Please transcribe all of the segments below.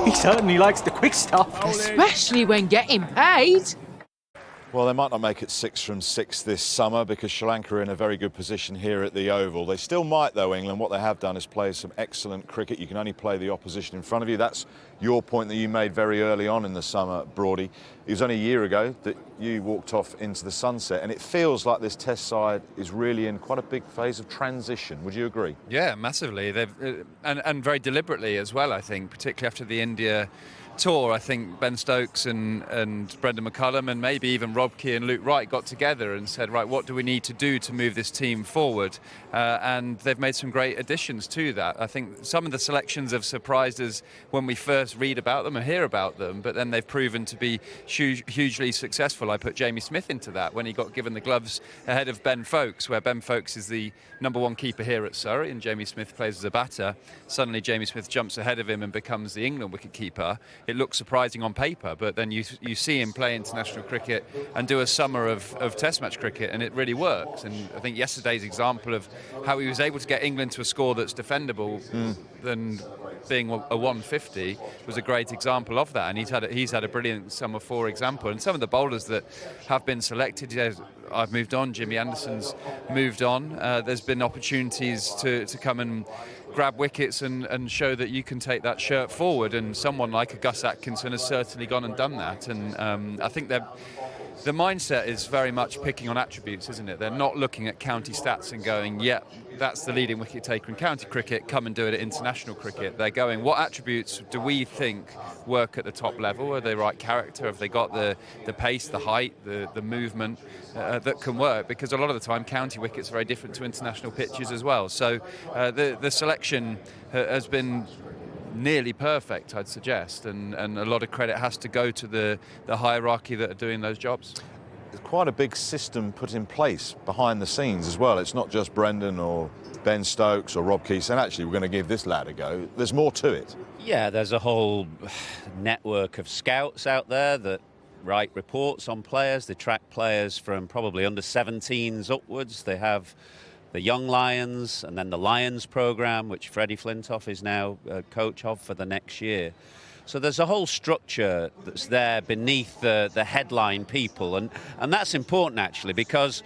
He certainly likes the quick stuff. Especially when getting paid. Well, they might not make it 6 from 6 this summer because Sri Lanka are in a very good position here at the Oval. They still might, though, England. What they have done is play some excellent cricket. You can only play the opposition in front of you. That's your point that you made very early on in the summer, Broady. It was only a year ago that you walked off into the sunset, and it feels like this Test side is really in quite a big phase of transition. Would you agree? Yeah, massively. They've and very deliberately as well, I think, particularly after the India tour. I think Ben Stokes and Brendan McCullum and maybe even Rob Key and Luke Wright got together and said, right, what do we need to do to move this team forward? And they've made some great additions to that. I think some of the selections have surprised us when we first read about them or hear about them, but then they've proven to be hugely successful. I put Jamie Smith into that when he got given the gloves ahead of Ben Foakes, where Ben Foakes is the #1 keeper here at Surrey and Jamie Smith plays as a batter. Suddenly Jamie Smith jumps ahead of him and becomes the England wicket-keeper. It looks surprising on paper, but then you see him play international cricket and do a summer of Test match cricket, and it really works. And I think yesterday's example of how he was able to get England to a score that's defendable than being a 150 was a great example of that. And he's had a brilliant summer, for example. And some of the bowlers that have been selected, I've moved on, Jimmy Anderson's moved on. There's been opportunities to come and grab wickets and show that you can take that shirt forward, and someone like a Gus Atkinson has certainly gone and done that. And I think the mindset is very much picking on attributes, isn't it? They're not looking at county stats and going, yeah, that's the leading wicket taker in county cricket, come and do it at international cricket. They're going, what attributes do we think work at the top level? Are they right character? Have they got the pace, the height, the movement that can work? Because a lot of the time county wickets are very different to international pitches as well. So the selection has been nearly perfect, I'd suggest, and a lot of credit has to go to the hierarchy that are doing those jobs. There's quite a big system put in place behind the scenes as well. It's not just Brendan or Ben Stokes or Rob Key saying, actually, we're going to give this lad a go. There's more to it. Yeah, there's a whole network of scouts out there that write reports on players. They track players from probably under 17s upwards. They have the Young Lions and then the Lions programme, which Freddie Flintoff is now coach of for the next year. So there's a whole structure that's there beneath the headline people. And that's important, actually, because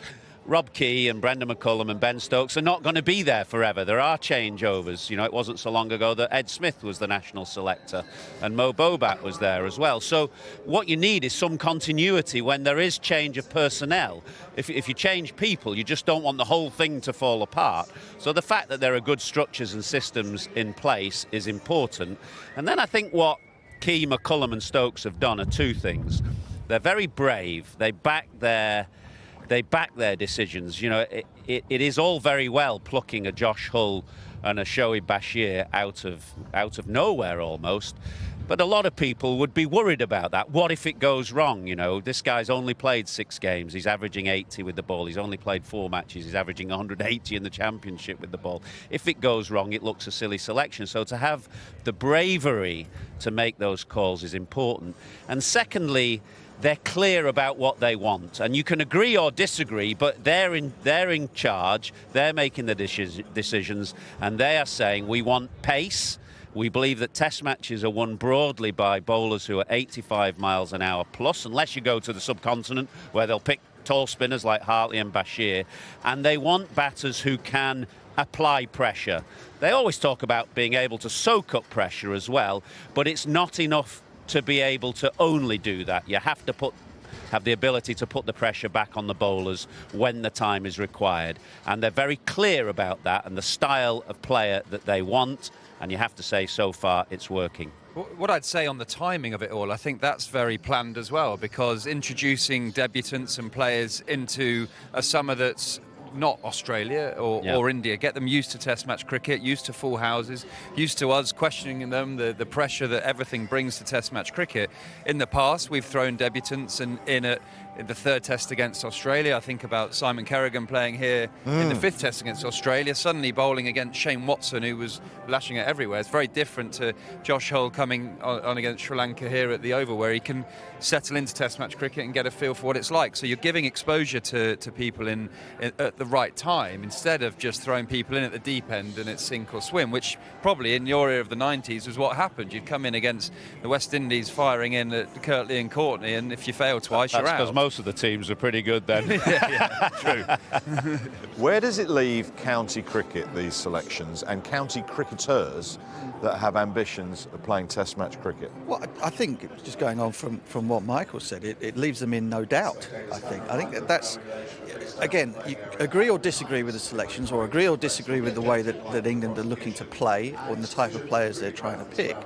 Rob Key and Brendan McCullum and Ben Stokes are not going to be there forever. There are changeovers. It wasn't so long ago that Ed Smith was the national selector and Mo Bobat was there as well. So what you need is some continuity when there is change of personnel. If you change people, you just don't want the whole thing to fall apart. So the fact that there are good structures and systems in place is important. And then I think what Key, McCullum and Stokes have done are two things. They're very brave. They back their decisions. It is all very well plucking a Josh Hull and a Shoaib Bashir out of nowhere almost, but a lot of people would be worried about that. What if it goes wrong? This guy's only played 6 games. He's averaging 80 with the ball. He's only played 4 matches. He's averaging 180 in the championship with the ball. If it goes wrong, it looks a silly selection. So to have the bravery to make those calls is important. And secondly, they're clear about what they want, and you can agree or disagree, but they're in charge. They're making the decisions, and they are saying we want pace. We believe that Test matches are won broadly by bowlers who are 85 miles an hour plus, unless you go to the subcontinent where they'll pick tall spinners like Hartley and Bashir, and they want batters who can apply pressure. They always talk about being able to soak up pressure as well, but it's not enough to be able to only do that. You have to have the ability to put the pressure back on the bowlers when the time is required. And they're very clear about that and the style of player that they want. And you have to say, so far, it's working. What I'd say on the timing of it all, I think that's very planned as well, because introducing debutants and players into a summer that's not Australia or India, get them used to Test match cricket, used to full houses, used to us questioning them, the pressure that everything brings to Test match cricket. In the past, we've thrown debutants in at in the third test against Australia. I think about Simon Kerrigan playing here in the fifth test against Australia, suddenly bowling against Shane Watson, who was lashing it everywhere. It's very different to Josh Hull coming on against Sri Lanka here at the Oval, where he can settle into test match cricket and get a feel for what it's like. So you're giving exposure to people at the right time, instead of just throwing people in at the deep end and it's sink or swim, which probably in your era of the 90s was what happened. You'd come in against the West Indies firing in at Kirtley and Courtney, and if you fail twice, you're out. Because most of the teams are pretty good then. True. Where does it leave county cricket, these selections, and county cricketers that have ambitions of playing test match cricket? Well, I think, just going on from what Michael said, it leaves them in no doubt, I think that's, again, you agree or disagree with the selections, or agree or disagree with the way that England are looking to play, or the type of players they're trying to pick,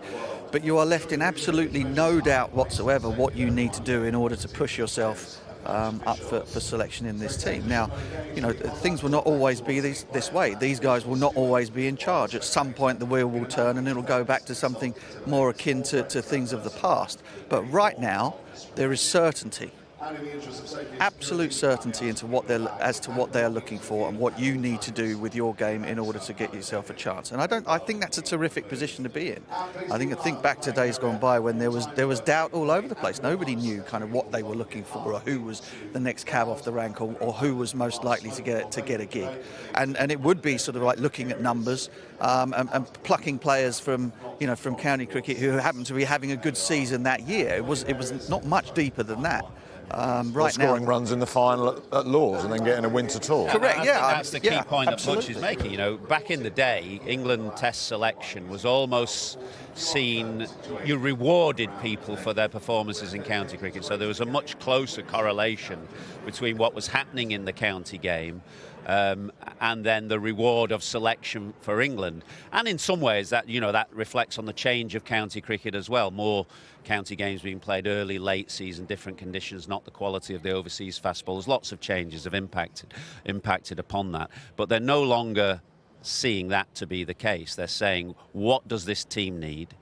but you are left in absolutely no doubt whatsoever what you need to do in order to push yourself up for selection in this team. Now, things will not always be this way. These guys will not always be in charge. At some point the wheel will turn and it'll go back to something more akin to things of the past. But right now there is certainty, absolute certainty as to what they're looking for and what you need to do with your game in order to get yourself a chance. And I think that's a terrific position to be in. I think back to days gone by when there was doubt all over the place. Nobody knew kind of what they were looking for, or who was the next cab off the rank, or who was most likely to get a gig. And it would be sort of like looking at numbers and plucking players from county cricket who happened to be having a good season that year. It was not much deeper than that. Right scoring now, runs in the final at Lord's and then getting a winter tour. Correct. I Yeah, think that's the key point absolutely. that Butch is making. Back in the day, England Test selection was almost seen. You rewarded people for their performances in county cricket, so there was a much closer correlation between what was happening in the county game and then the reward of selection for England. And in some ways, that reflects on the change of county cricket as well. More county games being played early, late season, different conditions, not the quality of the overseas fast bowlers. Lots of changes have impacted upon that. But they're no longer seeing that to be the case. They're saying, what does this team need?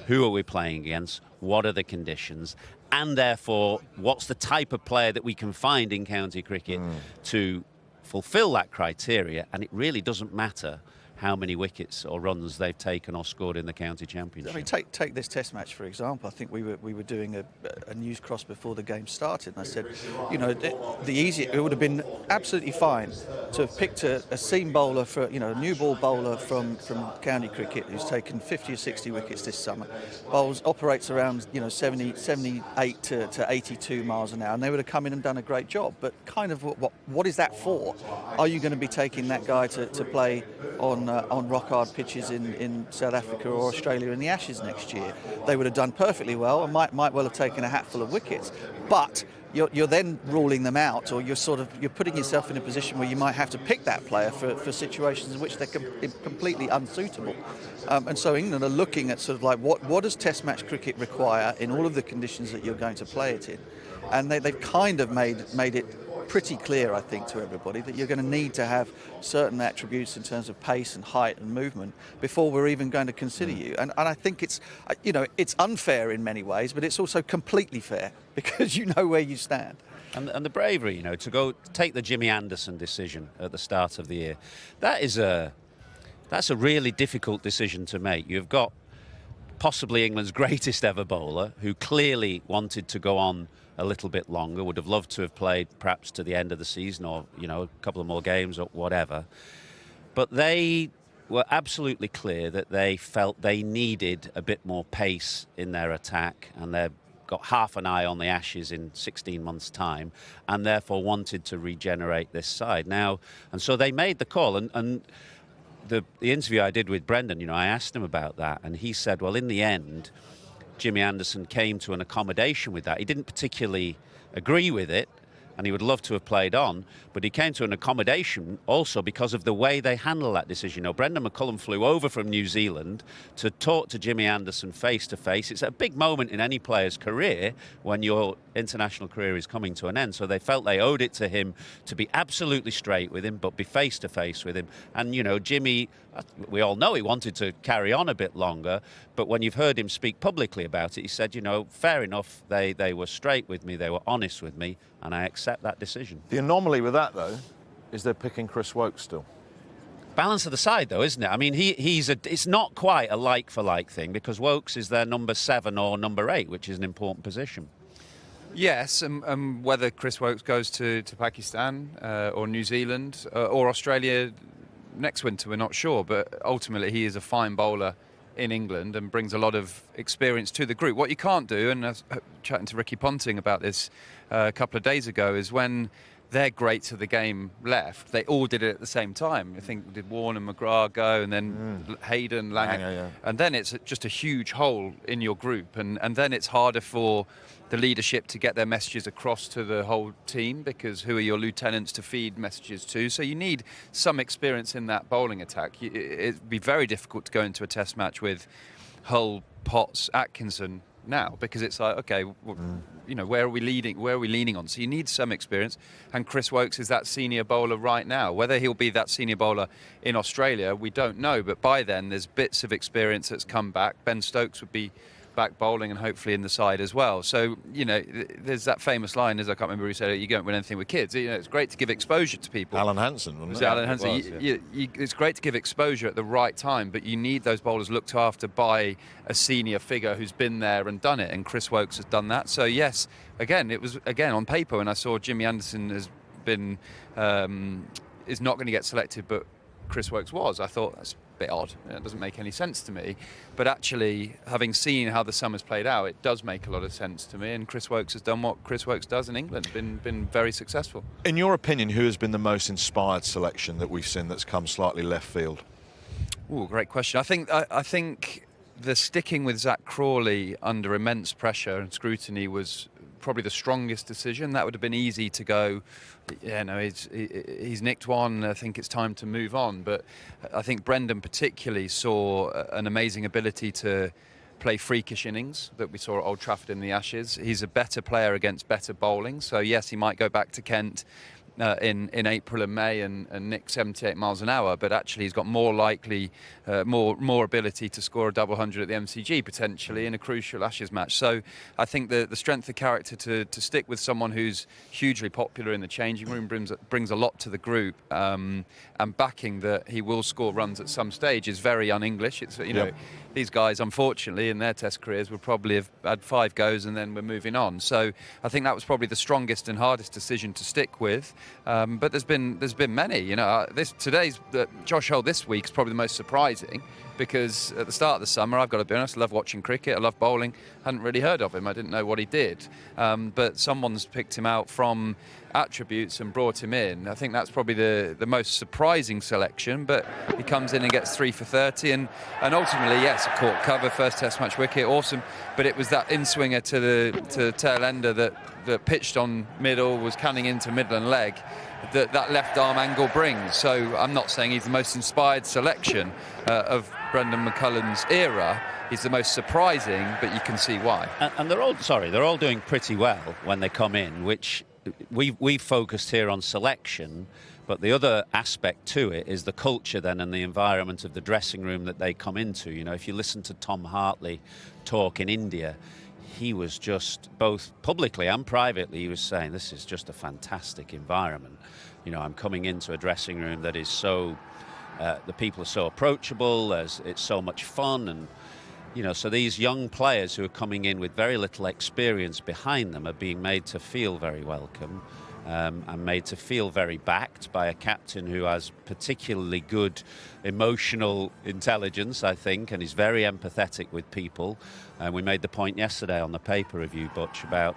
Who are we playing against? What are the conditions? And therefore, what's the type of player that we can find in county cricket to fulfill that criteria? And it really doesn't matter how many wickets or runs they've taken or scored in the county championship. I mean, take this Test match for example. I think we were doing a news cross before the game started, and I said, it would have been absolutely fine to have picked a seam bowler for a new ball bowler from county cricket who's taken 50 or 60 wickets this summer. Operates around 78 to 82 miles an hour, and they would have come in and done a great job. But kind of what is that for? Are you going to be taking that guy to play on rock hard pitches in South Africa or Australia in the Ashes next year? They would have done perfectly well and might well have taken a hatful of wickets, but you're then ruling them out, or you're putting yourself in a position where you might have to pick that player for situations in which they're completely unsuitable. And so England are looking at sort of like what does Test match cricket require in all of the conditions that you're going to play it in, and they've kind of made it pretty clear, I think, to everybody that you're going to need to have certain attributes in terms of pace and height and movement before we're even going to consider you. And I think it's unfair in many ways, but it's also completely fair because you know where you stand. And the bravery, to go take the Jimmy Anderson decision at the start of the year, that's a really difficult decision to make. You've got possibly England's greatest ever bowler, who clearly wanted to go on a little bit longer, would have loved to have played perhaps to the end of the season, or a couple of more games or whatever. But they were absolutely clear that they felt they needed a bit more pace in their attack, and they've got half an eye on the Ashes in 16 months' time, and therefore wanted to regenerate this side. Now, and so they made the call, and the interview I did with Brendan, I asked him about that, and he said, well, in the end, Jimmy Anderson came to an accommodation with that. He didn't particularly agree with it, and he would love to have played on, but he came to an accommodation also because of the way they handle that decision. You know, Brendan McCullum flew over from New Zealand to talk to Jimmy Anderson face to face. It's a big moment in any player's career when your international career is coming to an end. So they felt they owed it to him to be absolutely straight with him, but be face to face with him. And, you know, Jimmy, we all know he wanted to carry on a bit longer, but when you've heard him speak publicly about it, he said, you know, fair enough, they were straight with me, they were honest with me, and I accept that decision. The anomaly with that, though, is they're picking Chris Woakes still. Balance of the side, though, isn't it? I mean, it's not quite a like-for-like thing, because Woakes is their number 7 or number 8, which is an important position. Yes, and whether Chris Woakes goes to Pakistan or New Zealand or Australia next winter, we're not sure. But ultimately, he is a fine bowler in England and brings a lot of experience to the group. What you can't do, and I was chatting to Ricky Ponting about this a couple of days ago, is when their greats of the game left, they all did it at the same time. I think did Warne and McGrath go, and then Hayden, Langer, yeah. and then it's just a huge hole in your group, and then it's harder for the leadership to get their messages across to the whole team, because who are your lieutenants to feed messages to? So you need some experience in that bowling attack. It'd be very difficult to go into a test match with Hull, Potts, Atkinson now, because it's like, okay, you know, where are we leaning on? So you need some experience, and Chris Woakes is that senior bowler right now. Whether he'll be that senior bowler in Australia, we don't know, but by then there's bits of experience that's come back. Ben Stokes would be back bowling and hopefully in the side as well. So, you know, there's that famous line, as I can't remember who said it, you don't win anything with kids. You know, it's great to give exposure to people. Alan Hansen, wasn't it? Was it Alan Hansen? It was, It's great to give exposure at the right time, but you need those bowlers looked after by a senior figure who's been there and done it, and Chris Woakes has done that. So yes, again, it was on paper when I saw Jimmy Anderson has been is not going to get selected, but Chris Woakes was. I thought that's a bit odd. It doesn't make any sense to me. But actually, having seen how the summer's played out, it does make a lot of sense to me. And Chris Woakes has done what Chris Woakes does in England, been very successful. In your opinion, who has been the most inspired selection that we've seen that's come slightly left field? Ooh, great question. I think the sticking with Zach Crawley under immense pressure and scrutiny was probably the strongest decision. That would have been easy to go, yeah, no, he's nicked one, I think it's time to move on. But I think Brendan particularly saw an amazing ability to play freakish innings that we saw at Old Trafford in the Ashes. He's a better player against better bowling. So yes, he might go back to Kent in April and May and nick 78 miles an hour, but actually he's got more ability to score a double hundred at the MCG potentially in a crucial Ashes match. So I think the strength of character to stick with someone who's hugely popular in the changing room brings a lot to the group, and backing that he will score runs at some stage is very un-English. It's, you know, these guys, unfortunately, in their Test careers would probably have had 5 goes and then we're moving on. So I think that was probably the strongest and hardest decision to stick with. But there's been many. You know, today's Josh Hull this week is probably the most surprising, because at the start of the summer, I've got to be honest, I love watching cricket, I love bowling. Hadn't really heard of him. I didn't know what he did. But someone's picked him out from attributes and brought him in. I think that's probably the most surprising selection, but he comes in and gets 3 for 30 and ultimately, yes, a caught cover, first Test match wicket, awesome, but it was that in-swinger to the tail ender that pitched on middle, was canning into middle and leg, that left arm angle brings. So I'm not saying he's the most inspired selection of Brendan McCullum's era. He's the most surprising, but you can see why. And they're all doing pretty well when they come in, which we've focused here on selection, but the other aspect to it is the culture then and the environment of the dressing room that they come into. You know, if you listen to Tom Hartley talk in India, he was just, both publicly and privately, he was saying, this is just a fantastic environment. You know, I'm coming into a dressing room that is so, the people are so approachable, it's so much fun, and you know, so these young players who are coming in with very little experience behind them are being made to feel very welcome, and made to feel very backed by a captain who has particularly good emotional intelligence, I think, and is very empathetic with people. And we made the point yesterday on the paper review, Butch, about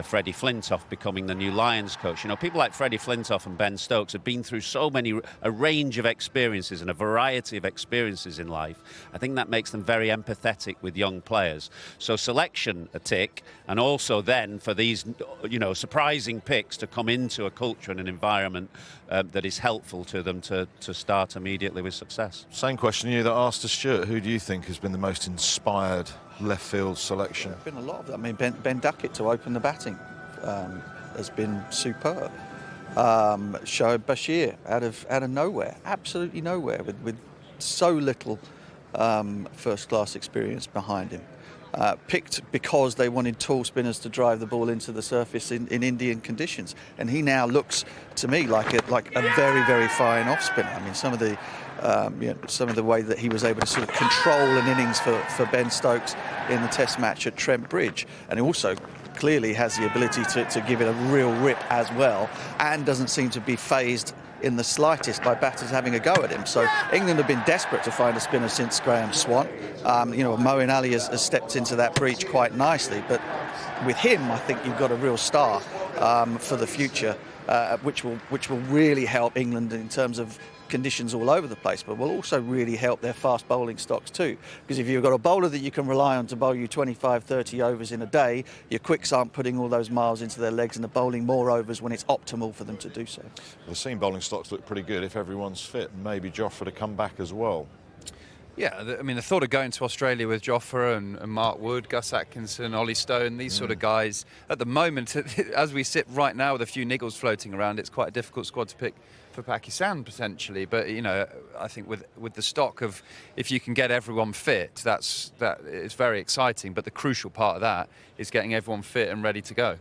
Freddie Flintoff becoming the new Lions coach. You know, people like Freddie Flintoff and Ben Stokes have been through a range of experiences and a variety of experiences in life. I think that makes them very empathetic with young players. So selection, a tick, and also then for these, you know, surprising picks to come into a culture and an environment that is helpful to them to start immediately with success. Same question you that asked to Stuart. Who do you think has been the most inspired left field selection? There's been a lot of them. I mean, Ben Duckett to open the batting has been superb. Shoaib Bashir out of nowhere, absolutely nowhere, with so little first-class experience behind him. Picked because they wanted tall spinners to drive the ball into the surface in Indian conditions, and he now looks to me like a very, very fine off spinner. I mean, some of the way that he was able to sort of control an innings for Ben Stokes in the Test match at Trent Bridge, and he also clearly has the ability to give it a real rip as well, and doesn't seem to be phased in the slightest by batters having a go at him. So England have been desperate to find a spinner since Graham Swan. You know, Moeen Ali has stepped into that breach quite nicely, but with him, I think you've got a real star for the future, which will really help England in terms of conditions all over the place, but will also really help their fast bowling stocks too. Because if you've got a bowler that you can rely on to bowl you 25, 30 overs in a day, your quicks aren't putting all those miles into their legs and are bowling more overs when it's optimal for them to do so. The seam bowling stocks look pretty good if everyone's fit, and maybe Jofra to come back as well. Yeah, I mean, the thought of going to Australia with Jofra and Mark Wood, Gus Atkinson, Ollie Stone, these sort of guys, at the moment, as we sit right now with a few niggles floating around, it's quite a difficult squad to pick for Pakistan potentially. But, you know, I think with the stock of, if you can get everyone fit, that is very exciting. But the crucial part of that is getting everyone fit and ready to go.